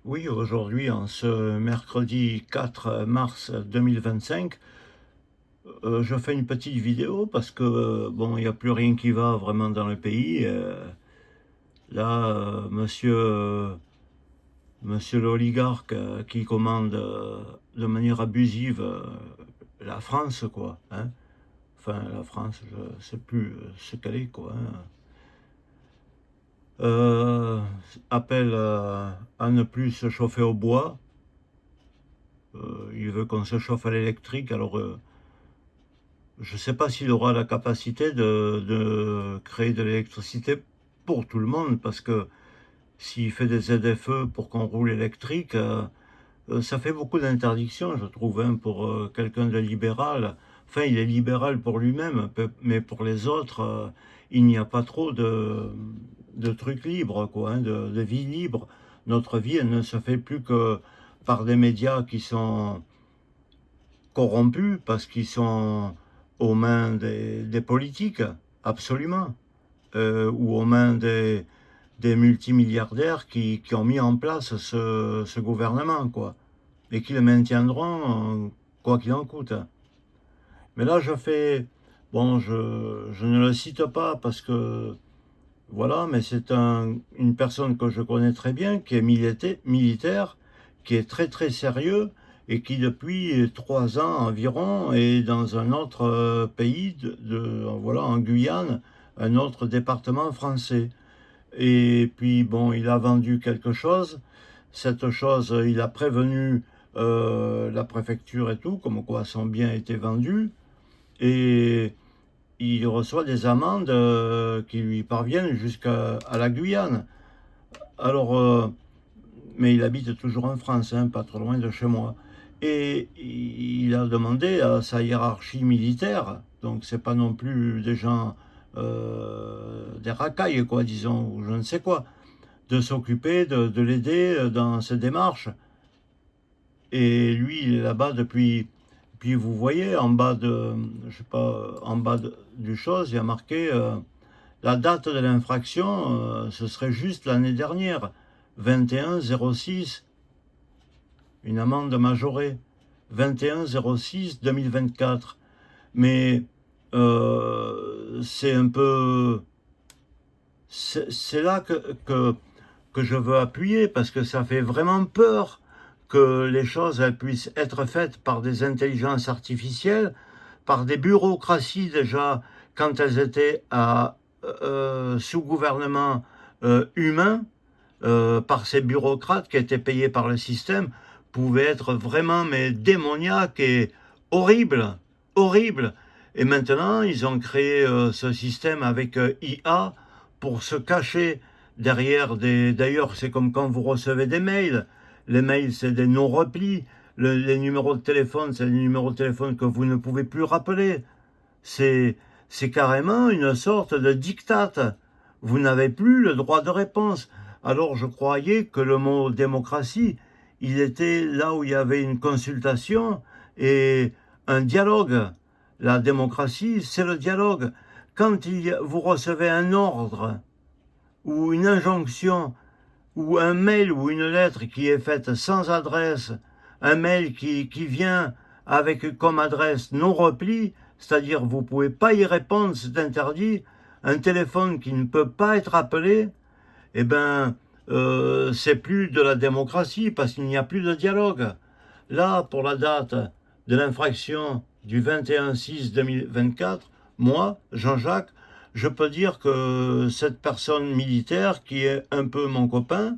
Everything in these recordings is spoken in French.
Oui, aujourd'hui, en ce mercredi 4 mars 2025, je fais une petite vidéo parce que, bon, il n'y a plus rien qui va vraiment dans le pays. Là, monsieur l'oligarque qui commande de manière abusive la France, quoi, hein. Enfin, la France, je ne sais plus ce qu'elle est, quoi, hein. Euh, Appelle à ne plus se chauffer au bois. Il veut qu'on se chauffe à l'électrique. Alors, je ne sais pas s'il aura la capacité de créer de l'électricité pour tout le monde, parce que s'il fait des ZFE pour qu'on roule électrique, ça fait beaucoup d'interdictions, je trouve, hein, pour quelqu'un de libéral. Enfin, il est libéral pour lui-même, mais pour les autres, il n'y a pas trop de trucs libres, quoi, hein, de vie libre. Notre vie, elle ne se fait plus que par des médias qui sont corrompus parce qu'ils sont aux mains des politiques, absolument, ou aux mains des multimilliardaires qui ont mis en place ce gouvernement, quoi, et qui le maintiendront quoi qu'il en coûte. Mais là, bon, je ne le cite pas parce que, voilà, mais c'est une personne que je connais très bien, qui est militaire, qui est très très sérieux et qui depuis 3 ans environ est dans un autre pays, voilà, en Guyane, un autre département français. Et puis bon, il a vendu quelque chose. Cette chose, il a prévenu la préfecture et tout, comme quoi son bien était vendu. Et il reçoit des amendes qui lui parviennent jusqu'à la Guyane. Alors, mais il habite toujours en France, hein, pas trop loin de chez moi. Et il a demandé à sa hiérarchie militaire, donc c'est pas non plus des gens, des racailles, quoi, disons, ou je ne sais quoi, de s'occuper, de l'aider dans ses démarches. Et lui, il est là-bas depuis. Puis vous voyez, en bas je sais pas, en bas du chose, il y a marqué la date de l'infraction, ce serait juste l'année dernière, 21-06, une amende majorée, 21-06-2024. Mais c'est un peu, c'est là que je veux appuyer, parce que ça fait vraiment peur que les choses elles puissent être faites par des intelligences artificielles, par des bureaucraties déjà, quand elles étaient sous gouvernement humain, par ces bureaucrates qui étaient payés par le système, pouvaient être vraiment mais démoniaques et horribles, horribles. Et maintenant, ils ont créé ce système avec IA pour se cacher derrière des. D'ailleurs, c'est comme quand vous recevez des mails. Les mails, c'est des non-replis. Les numéros de téléphone, c'est des numéros de téléphone que vous ne pouvez plus rappeler. C'est, c'est carrément une sorte de diktat. Vous n'avez plus le droit de réponse. Alors je croyais que le mot démocratie, il était là où il y avait une consultation et un dialogue. La démocratie, c'est le dialogue. Quand vous recevez un ordre ou une injonction ou un mail ou une lettre qui est faite sans adresse, un mail qui vient avec comme adresse non repli, c'est-à-dire vous ne pouvez pas y répondre, c'est interdit, un téléphone qui ne peut pas être appelé, eh ben, c'est plus de la démocratie parce qu'il n'y a plus de dialogue. Là, pour la date de l'infraction du 21-6-2024, moi, Jean-Jacques, je peux dire que cette personne militaire, qui est un peu mon copain,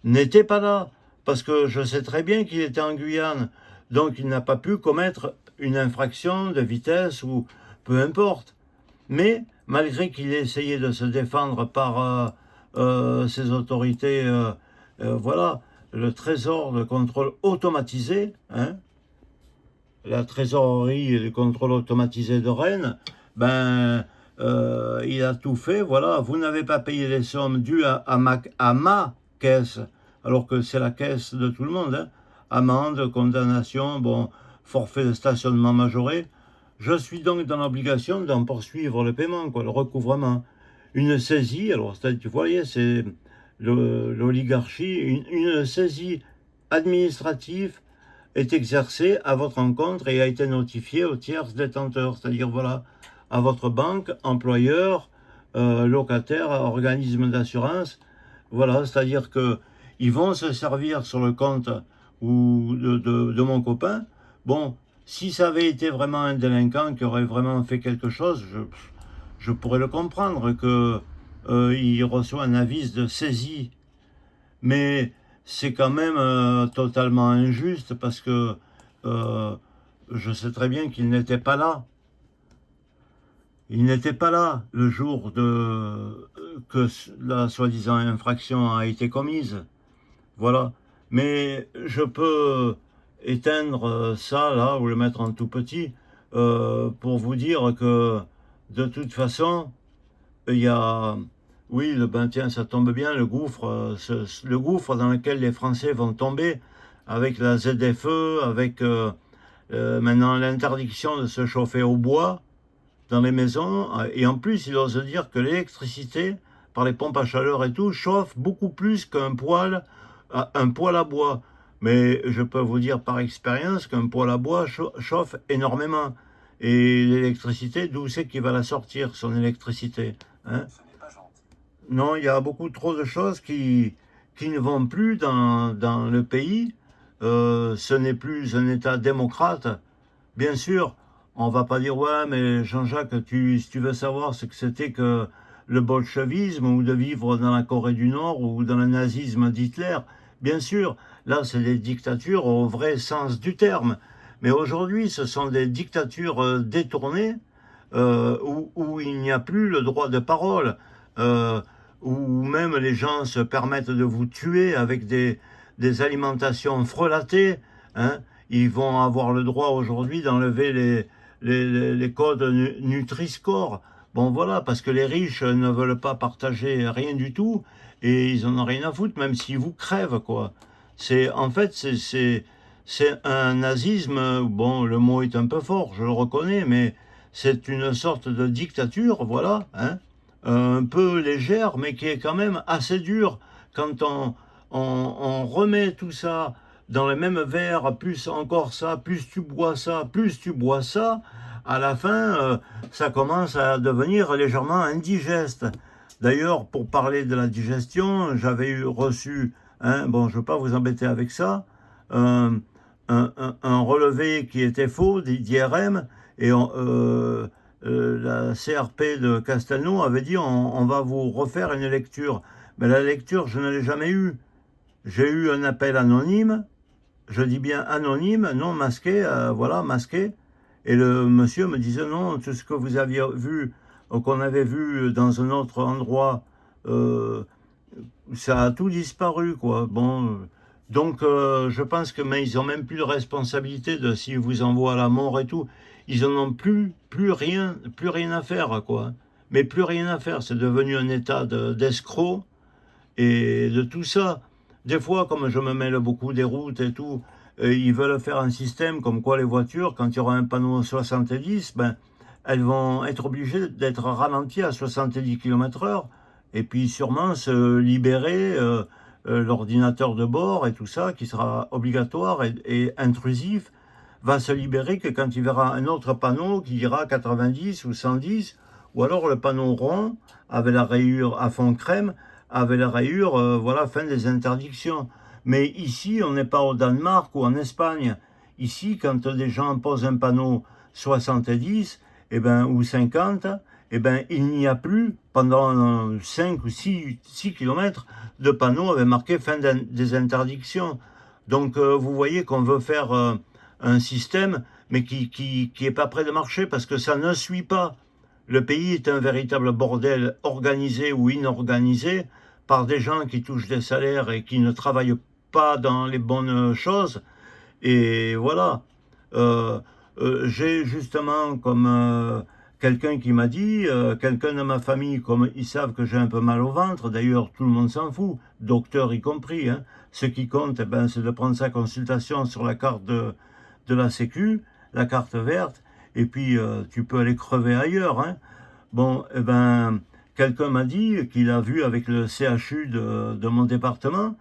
n'était pas là, parce que je sais très bien qu'il était en Guyane, donc il n'a pas pu commettre une infraction de vitesse ou peu importe. Mais malgré qu'il ait essayé de se défendre par ses autorités, voilà, le trésor de contrôle automatisé, hein, la trésorerie et le contrôle automatisé de Rennes, ben, il a tout fait, voilà, vous n'avez pas payé les sommes dues à ma caisse, alors que c'est la caisse de tout le monde, hein. Amende, condamnation, bon, forfait de stationnement majoré. Je suis donc dans l'obligation d'en poursuivre le paiement, quoi, le recouvrement. Une saisie, alors, vous voyez, c'est l'oligarchie, une saisie administrative est exercée à votre encontre et a été notifiée au tiers détenteur, c'est-à-dire voilà, à votre banque, employeur, locataire, organisme d'assurance, voilà, c'est-à-dire que ils vont se servir sur le compte ou de mon copain. Bon, si ça avait été vraiment un délinquant qui aurait vraiment fait quelque chose, je pourrais le comprendre que il reçoit un avis de saisie, mais c'est quand même totalement injuste parce que euh, je sais très bien qu'il n'était pas là. Il n'était pas là le jour que la soi-disant infraction a été commise. Voilà. Mais je peux éteindre ça là ou le mettre en tout petit pour vous dire que de toute façon, il y a, oui, ben tiens, ça tombe bien, le gouffre, le gouffre dans lequel les Français vont tomber avec la ZFE, avec maintenant l'interdiction de se chauffer au bois dans les maisons, et en plus, il ose dire que l'électricité, par les pompes à chaleur et tout, chauffe beaucoup plus un poêle à bois. Mais je peux vous dire par expérience qu'un poêle à bois chauffe énormément. Et l'électricité, d'où c'est qu'il va la sortir, son électricité, hein? Non, il y a beaucoup trop de choses qui ne vont plus dans le pays. Ce n'est plus un État démocrate. Bien sûr, on va pas dire ouais, mais Jean-Jacques, si tu veux savoir ce que c'était que le bolchevisme ou de vivre dans la Corée du Nord ou dans le nazisme d'Hitler, bien sûr, là c'est des dictatures au vrai sens du terme. Mais aujourd'hui, ce sont des dictatures détournées où il n'y a plus le droit de parole, euh, où même les gens se permettent de vous tuer avec des alimentations frelatées, hein. Ils vont avoir le droit aujourd'hui d'enlever les codes Nutri-Score. Bon voilà, parce que les riches ne veulent pas partager rien du tout et ils en ont rien à foutre, même s'ils vous crèvent, quoi. En fait, c'est un nazisme, bon, le mot est un peu fort, je le reconnais, mais c'est une sorte de dictature, voilà, hein, un peu légère, mais qui est quand même assez dure quand on remet tout ça dans le même verre, plus encore ça, plus tu bois ça, plus tu bois ça, à la fin, ça commence à devenir légèrement indigeste. D'ailleurs, pour parler de la digestion, j'avais reçu, hein, bon, je ne veux pas vous embêter avec ça, euh, un relevé qui était faux d'IRM, et la CRP de Castelnau avait dit on va vous refaire une lecture. Mais la lecture, je ne l'ai jamais eue. J'ai eu un appel anonyme, je dis bien anonyme, non masqué, voilà, masqué. Et le monsieur me disait non, tout ce que vous aviez vu, qu'on avait vu dans un autre endroit, euh, ça a tout disparu, quoi. Bon, donc je pense que mais ils ont même plus de responsabilité de s'ils vous envoient à la mort et tout. Ils en ont plus rien à faire, quoi. Mais plus rien à faire. C'est devenu un état d'escroc et de tout ça. Des fois, comme je me mêle beaucoup des routes et tout, ils veulent faire un système comme quoi les voitures, quand il y aura un panneau 70, ben, elles vont être obligées d'être ralenties à 70 km/h et puis sûrement se libérer l'ordinateur de bord et tout ça, qui sera obligatoire et intrusif, va se libérer que quand il verra un autre panneau qui dira 90 ou 110, ou alors le panneau rond avec la rayure à fond crème, avec la rayure, voilà, fin des interdictions. Mais ici, on n'est pas au Danemark ou en Espagne. Ici, quand des gens posent un panneau 70 eh ben, ou 50, eh ben, il n'y a plus, pendant 5 ou 6 kilomètres, de panneaux avec marqué fin des interdictions. Donc, vous voyez qu'on veut faire un système, mais qui est pas prêt de marcher parce que ça ne suit pas. Le pays est un véritable bordel organisé ou inorganisé par des gens qui touchent des salaires et qui ne travaillent pas dans les bonnes choses. Et voilà. Euh, j'ai justement comme quelqu'un qui m'a dit, quelqu'un de ma famille, comme ils savent que j'ai un peu mal au ventre, d'ailleurs tout le monde s'en fout, docteur y compris, hein. Ce qui compte, eh ben, c'est de prendre sa consultation sur la carte de la Sécu, la carte verte, et puis tu peux aller crever ailleurs, hein. Bon, eh ben, quelqu'un m'a dit qu'il a vu avec le CHU de mon département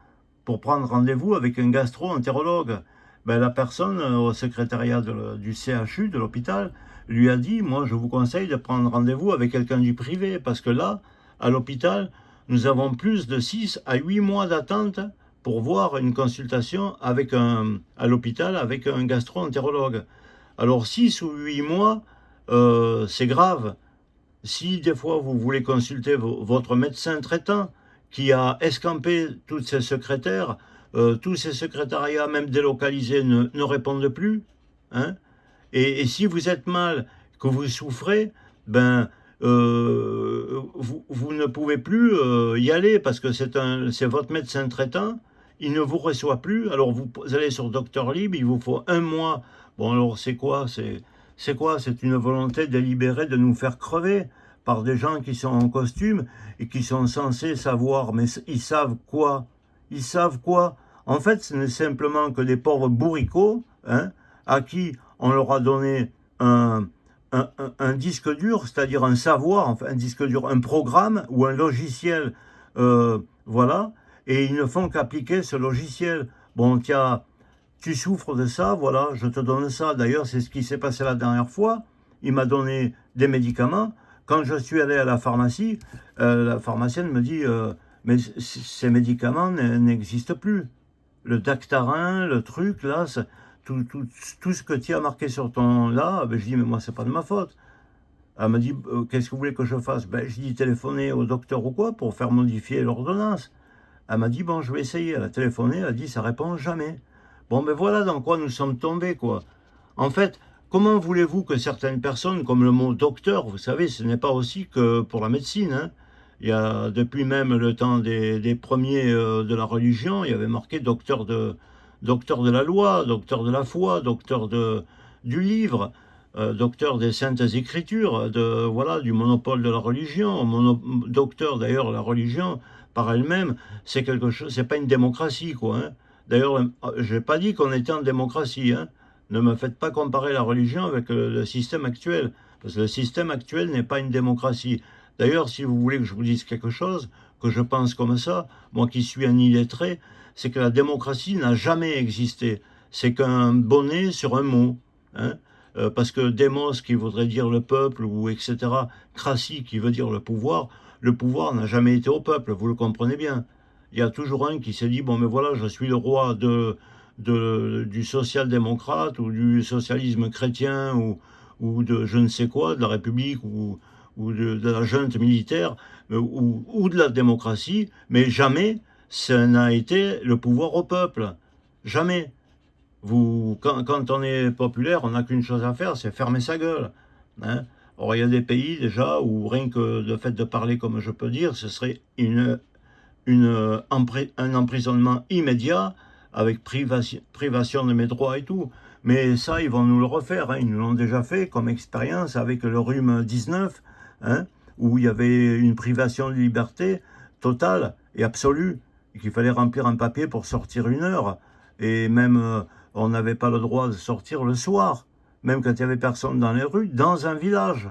pour prendre rendez-vous avec un gastro-entérologue. Ben, la personne au secrétariat du CHU, de l'hôpital, lui a dit, moi je vous conseille de prendre rendez-vous avec quelqu'un du privé, parce que là, à l'hôpital, nous avons plus de 6 à 8 mois d'attente pour voir une consultation à l'hôpital avec un gastro-entérologue. Alors 6 ou 8 mois, c'est grave. Si des fois vous voulez consulter votre médecin traitant qui a escampé toutes ses secrétaires, tous ces secrétariats, même délocalisés, ne répondent plus, hein, et si vous êtes mal, que vous souffrez, ben, vous ne pouvez plus y aller parce que c'est votre médecin traitant, il ne vous reçoit plus. Alors vous allez sur Docteur Libre, il vous faut 1 mois. Bon, alors c'est quoi? C'est quoi? C'est une volonté délibérée de nous faire crever par des gens qui sont en costume et qui sont censés savoir. Mais ils savent quoi? Ils savent quoi? En fait, ce n'est simplement que des pauvres bourricots, hein, à qui on leur a donné un disque dur, c'est-à-dire un savoir, enfin un disque dur, un programme ou un logiciel, voilà, et ils ne font qu'appliquer ce logiciel. Bon, tiens, tu souffres de ça, voilà, je te donne ça. D'ailleurs, c'est ce qui s'est passé la dernière fois. Il m'a donné des médicaments. Quand je suis allé à la pharmacie, la pharmacienne me dit, mais ces médicaments n'existent plus. Le Dactarin, le truc, là, tout ce que tu as marqué sur ton là, ben, je dis, mais moi, c'est pas de ma faute. Elle me dit, qu'est-ce que vous voulez que je fasse? Ben, je dis, téléphoner au docteur ou quoi pour faire modifier l'ordonnance. Elle m'a dit, bon, je vais essayer. Elle a téléphoné, elle a dit, ça répond jamais. Bon, ben voilà dans quoi nous sommes tombés, quoi. En fait, comment voulez-vous que certaines personnes, comme le mot docteur, vous savez, ce n'est pas aussi que pour la médecine, hein. Il y a, depuis même le temps des premiers de la religion, il y avait marqué docteur de la loi, docteur de la foi, docteur du livre, docteur des saintes écritures, voilà, du monopole de la religion. Docteur, d'ailleurs, la religion, par elle-même, c'est quelque chose, c'est pas une démocratie, quoi, hein. D'ailleurs, je n'ai pas dit qu'on était en démocratie, hein. Ne me faites pas comparer la religion avec le système actuel, parce que le système actuel n'est pas une démocratie. D'ailleurs, si vous voulez que je vous dise quelque chose, que je pense comme ça, moi qui suis un illettré, c'est que la démocratie n'a jamais existé. C'est qu'un bonnet sur un mot, hein. Parce que démos qui voudrait dire le peuple, ou etc., cratie qui veut dire le pouvoir n'a jamais été au peuple, vous le comprenez bien. Il y a toujours un qui s'est dit, bon mais voilà, je suis le roi du social-démocrate, ou du socialisme chrétien, ou de je ne sais quoi, de la République, ou de la junte militaire, ou de la démocratie, mais jamais ça n'a été le pouvoir au peuple. Jamais. Quand on est populaire, on n'a qu'une chose à faire, c'est fermer sa gueule, hein. Or, il y a des pays déjà où rien que le fait de parler comme je peux dire, ce serait un emprisonnement immédiat avec privation de mes droits et tout. Mais ça, ils vont nous le refaire, hein. Ils nous l'ont déjà fait comme expérience avec le rhume 19, hein, où il y avait une privation de liberté totale et absolue, et qu'il fallait remplir un papier pour sortir 1 heure. Et même, on n'avait pas le droit de sortir le soir, même quand il y avait personne dans les rues, dans un village.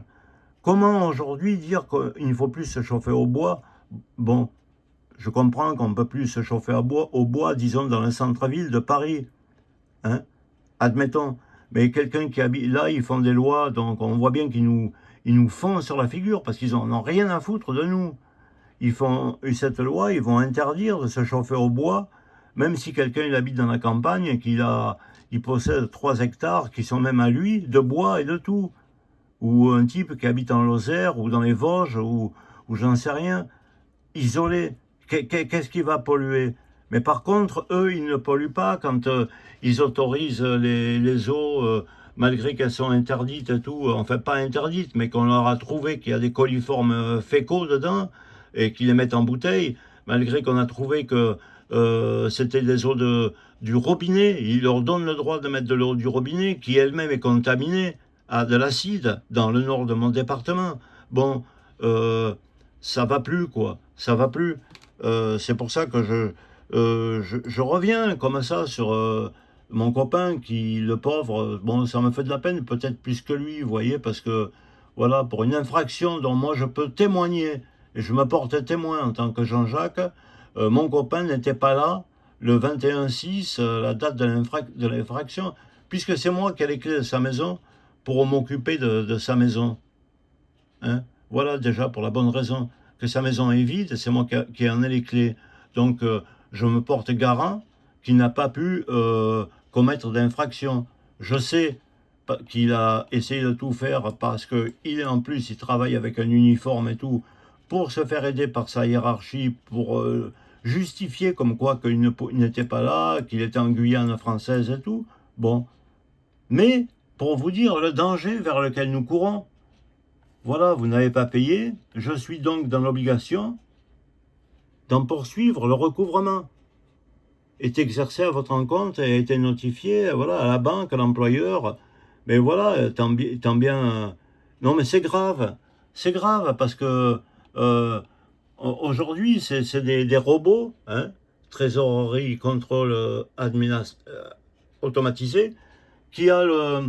Comment aujourd'hui dire qu'il ne faut plus se chauffer au bois? Bon, je comprends qu'on ne peut plus se chauffer au bois, disons, dans le centre-ville de Paris, hein, admettons. Mais quelqu'un qui habite là, ils font des lois, donc on voit bien ils nous font sur la figure, parce qu'ils n'en ont rien à foutre de nous. Ils font cette loi, ils vont interdire de se chauffer au bois, même si quelqu'un il habite dans la campagne et il possède 3 hectares qui sont même à lui, de bois et de tout. Ou un type qui habite en Lozère, ou dans les Vosges, ou j'en sais rien, isolé. Qu'est-ce qui va polluer? Mais par contre, eux, ils ne polluent pas quand ils autorisent les eaux, malgré qu'elles sont interdites et tout. Enfin, pas interdites, mais qu'on leur a trouvé qu'il y a des coliformes fécaux dedans et qu'ils les mettent en bouteille, malgré qu'on a trouvé que c'était des eaux du robinet. Ils leur donnent le droit de mettre de l'eau du robinet, qui elle-même est contaminée à de l'acide dans le nord de mon département. Bon, ça va plus, quoi. Ça va plus. C'est pour ça que je reviens comme ça sur mon copain qui, le pauvre, bon, ça me fait de la peine, peut-être plus que lui, vous voyez, parce que, voilà, pour une infraction dont moi je peux témoigner, et je me porte témoin en tant que Jean-Jacques, mon copain n'était pas là le 21/6, la date de l'infraction, puisque c'est moi qui ai les clés de sa maison pour m'occuper de sa maison. Hein. Voilà déjà pour la bonne raison que sa maison est vide, c'est moi qui en ai les clés. Donc je me porte garant qu'il n'a pas pu commettre d'infraction. Je sais qu'il a essayé de tout faire parce qu'il en plus il travaille avec un uniforme et tout pour se faire aider par sa hiérarchie, pour justifier comme quoi qu'il n'était pas là, qu'il était en Guyane française et tout. Bon, mais pour vous dire le danger vers lequel nous courons. Voilà, vous n'avez pas payé, je suis donc dans l'obligation d'en poursuivre le recouvrement. Est exercé à votre encontre et a été notifié, voilà, à la banque, à l'employeur. Mais voilà, tant bien. Non, mais c'est grave parce que aujourd'hui, c'est des robots, hein, trésorerie, contrôle automatisé, qui a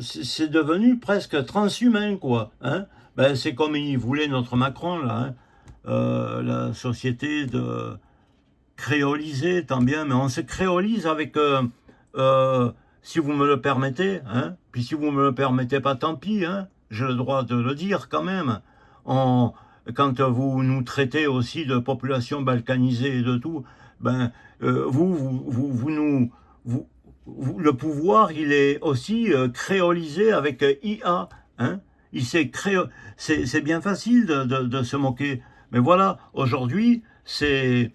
c'est devenu presque transhumain, quoi. Hein. Ben, c'est comme il voulait notre Macron, là, hein. La société de créoliser, tant bien, mais on se créolise avec, si vous me le permettez, hein, puis si vous me le permettez pas, tant pis, hein, j'ai le droit de le dire quand même. Quand vous nous traitez aussi de population balkanisée et de tout, ben, vous nous, le pouvoir, il est aussi créolisé avec IA, hein. C'est bien facile de se moquer, mais voilà, aujourd'hui, c'est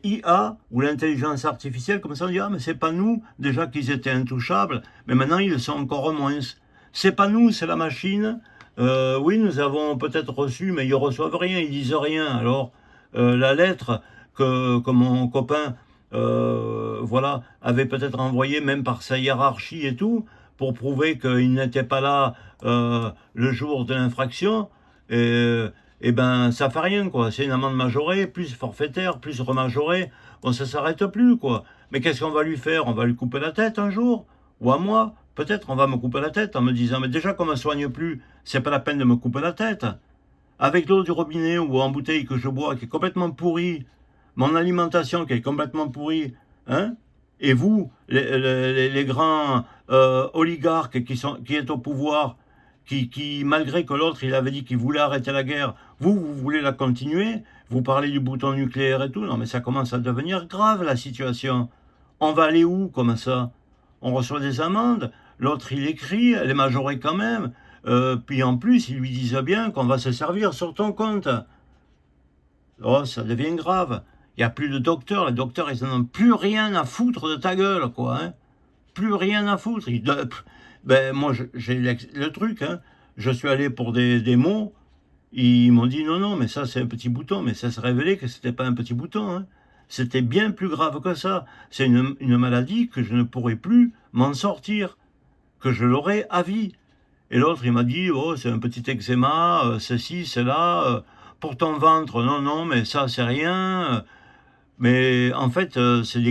IA ou l'intelligence artificielle, comme ça on dit, ah mais c'est pas nous, déjà qu'ils étaient intouchables, mais maintenant ils le sont encore moins. C'est pas nous, c'est la machine. Oui, nous avons peut-être reçu, mais ils reçoivent rien, ils disent rien. Alors, la lettre que mon copain voilà, avait peut-être envoyée même par sa hiérarchie et tout, pour prouver qu'il n'était pas là le jour de l'infraction, et ben ça fait rien, quoi. C'est une amende majorée, plus forfaitaire, plus remajorée. Bon, ça s'arrête plus, quoi. Mais qu'est-ce qu'on va lui faire? On va lui couper la tête un jour? Ou à moi? Peut-être on va me couper la tête en me disant, mais déjà qu'on me soigne plus, c'est pas la peine de me couper la tête. Avec l'eau du robinet ou en bouteille que je bois, qui est complètement pourrie, mon alimentation qui est complètement pourrie, hein? Et vous, les grands oligarques qui est au pouvoir, malgré que l'autre, il avait dit qu'il voulait arrêter la guerre, vous voulez la continuer, vous parlez du bouton nucléaire et tout, non mais ça commence à devenir grave la situation. On va aller où comme ça? On reçoit des amendes, l'autre il écrit, elle est majorée quand même, puis en plus ils lui disent bien qu'on va se servir sur ton compte. Oh, ça devient grave. Il n'y a plus de docteurs, les docteurs ils n'en ont plus rien à foutre de ta gueule, quoi, hein. Plus rien à foutre. Ben, moi, j'ai le truc, hein. Je suis allé pour des mots. Ils m'ont dit non, non, mais ça, c'est un petit bouton. Mais ça s'est révélé que c'était pas un petit bouton, hein. C'était bien plus grave que ça. C'est une maladie que je ne pourrais plus m'en sortir, que je l'aurai à vie. Et l'autre, il m'a dit, oh, c'est un petit eczéma, ceci, cela, pour ton ventre. Non, non, mais ça, c'est rien. Mais en fait, c'est des